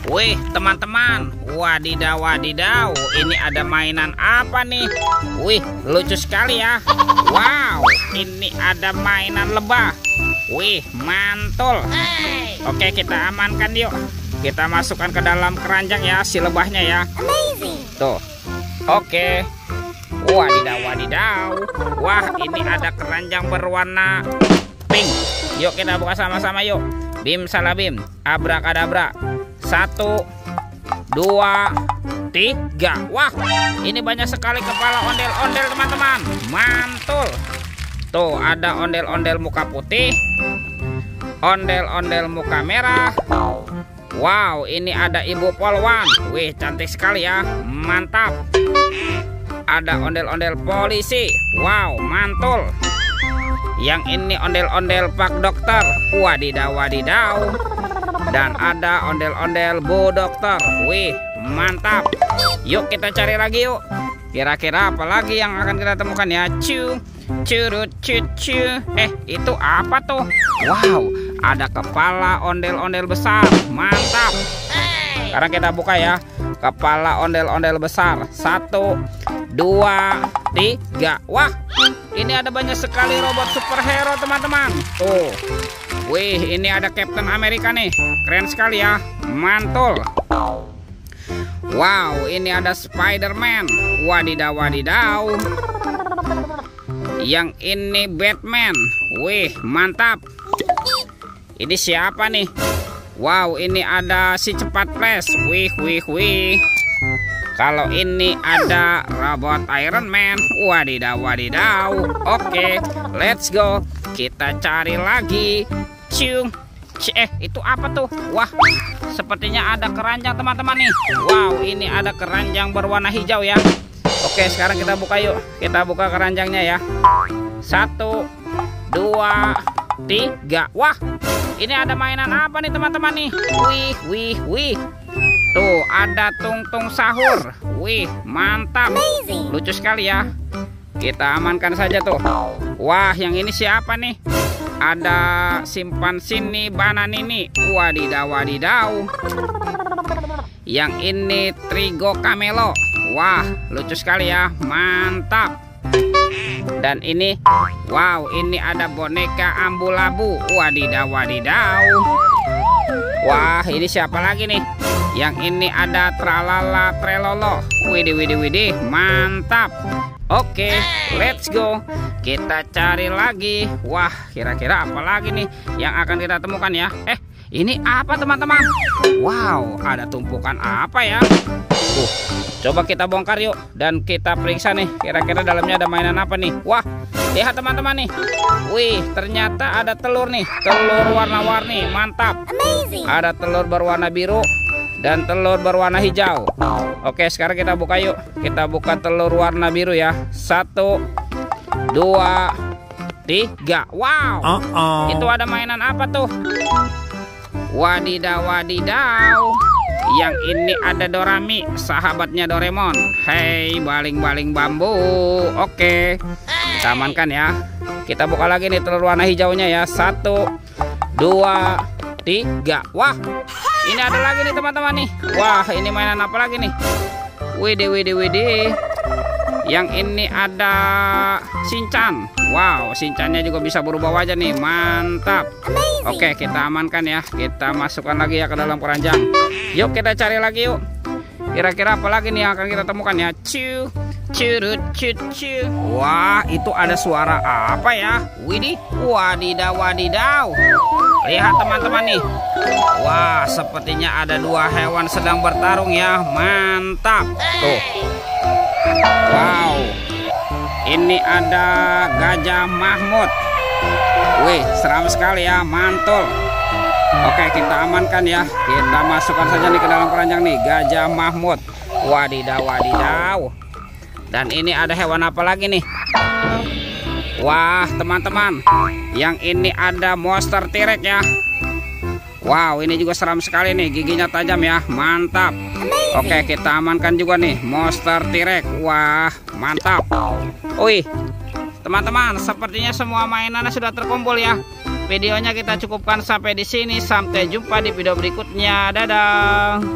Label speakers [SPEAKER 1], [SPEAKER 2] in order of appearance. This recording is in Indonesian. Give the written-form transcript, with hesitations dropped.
[SPEAKER 1] Wih, teman-teman, wadidaw, wadidaw, ini ada mainan apa nih? Wih, lucu sekali ya. Wow, ini ada mainan lebah. Wih, mantul. Oke, kita amankan yuk. Kita masukkan ke dalam keranjang ya, si lebahnya ya. Tuh, oke. Wadidaw, wadidaw. Wah, ini ada keranjang berwarna pink. Yuk kita buka sama-sama yuk. Bim salah bim, abrakadabra. 1, 2, 3. Wah, ini banyak sekali kepala ondel-ondel teman-teman. Mantul. Tuh, ada ondel-ondel muka putih, ondel-ondel muka merah. Wow, ini ada ibu polwan. Wih, cantik sekali ya. Mantap. Ada ondel-ondel polisi. Wow, mantul. Yang ini ondel-ondel pak dokter. Wadidaw, wadidaw. Dan ada ondel-ondel bu dokter. Wih, mantap. Yuk kita cari lagi yuk. Kira-kira apa lagi yang akan kita temukan ya? Curut cucu. Itu apa tuh? Wow, ada kepala ondel-ondel besar. Mantap. Sekarang kita buka ya. Kepala ondel-ondel besar. 1, 2, 3. Wah, ini ada banyak sekali robot superhero teman-teman. Tuh. Wih, ini ada Captain America nih. Keren sekali ya. Mantul. Wow, ini ada Spider-Man. Wadidaw, wadidaw. Yang ini Batman. Wih, mantap. Ini siapa nih? Wow, ini ada si cepat flash. Wih, wih, wih. Kalau ini ada robot Iron Man. Wadidaw, wadidaw. Oke, let's go. Kita cari lagi. Itu apa tuh? Wah, sepertinya ada keranjang teman-teman nih. Wow, ini ada keranjang berwarna hijau ya. Oke, sekarang kita buka yuk. Kita buka keranjangnya ya. 1, 2, 3. Wah, ini ada mainan apa nih teman-teman nih? Wih, wih, wih. Tuh, ada tungtung sahur. Wih, mantap. Lucu sekali ya. Kita amankan saja tuh. Wah, yang ini siapa nih? Ada simpan sini banan ini. Wadidaw, wadidaw. Yang ini Trigo Camelo. Wah, lucu sekali ya. Mantap. Dan ini, wow, ini ada boneka Ambulabu. Wadidaw, wadidaw. Wah, ini siapa lagi nih? Yang ini ada Tralala Trelolo. Widih, widih, widih. Mantap. Oke, let's go. Kita cari lagi. Wah, kira-kira apa lagi nih yang akan kita temukan ya? Ini apa teman-teman? Wow, ada tumpukan apa ya? Coba kita bongkar yuk dan kita periksa nih. Kira-kira dalamnya ada mainan apa nih? Wah, lihat teman-teman nih. Wih, ternyata ada telur nih. Telur warna-warni, mantap. Ada telur berwarna biru dan telur berwarna hijau. Oke, sekarang kita buka yuk. Kita buka telur warna biru ya. 1, 2, 3. Wow, itu ada mainan apa tuh? Wadidaw, wadidaw. Yang ini ada Dorami, sahabatnya Doraemon. Hei, baling-baling bambu. Oke, kita amankan ya. Kita buka lagi nih telur warna hijaunya ya. 1, 2, 3. Wah, ini ada lagi nih teman-teman nih. Wah, ini mainan apa lagi nih? Widih, widih, widih. Yang ini ada Shinchan. Wow, Shinchannya juga bisa berubah wajah nih. Mantap. Oke, kita amankan ya. Kita masukkan lagi ya ke dalam keranjang. Yuk kita cari lagi yuk. Kira-kira apa lagi nih yang akan kita temukan ya? Curut cucu. Wah, itu ada suara apa ya? Widih, wadidaw, wadidaw. Lihat teman-teman nih. Wah, sepertinya ada dua hewan sedang bertarung ya. Mantap. Tuh. Wow, ini ada Gajah Mahmud. Wih, seram sekali ya, mantul. Oke, kita amankan ya. Kita masukkan saja nih ke dalam keranjang nih, Gajah Mahmud. Wadidaw, wadidaw. Dan ini ada hewan apa lagi nih? Wah, teman-teman, yang ini ada monster T-Rex ya. Wow, ini juga seram sekali nih, giginya tajam ya, mantap. Oke, kita amankan juga nih, monster T-Rex. Wah, mantap. Wih, teman-teman, sepertinya semua mainannya sudah terkumpul ya. videonya kita cukupkan sampai di sini. Sampai jumpa di video berikutnya. Dadah.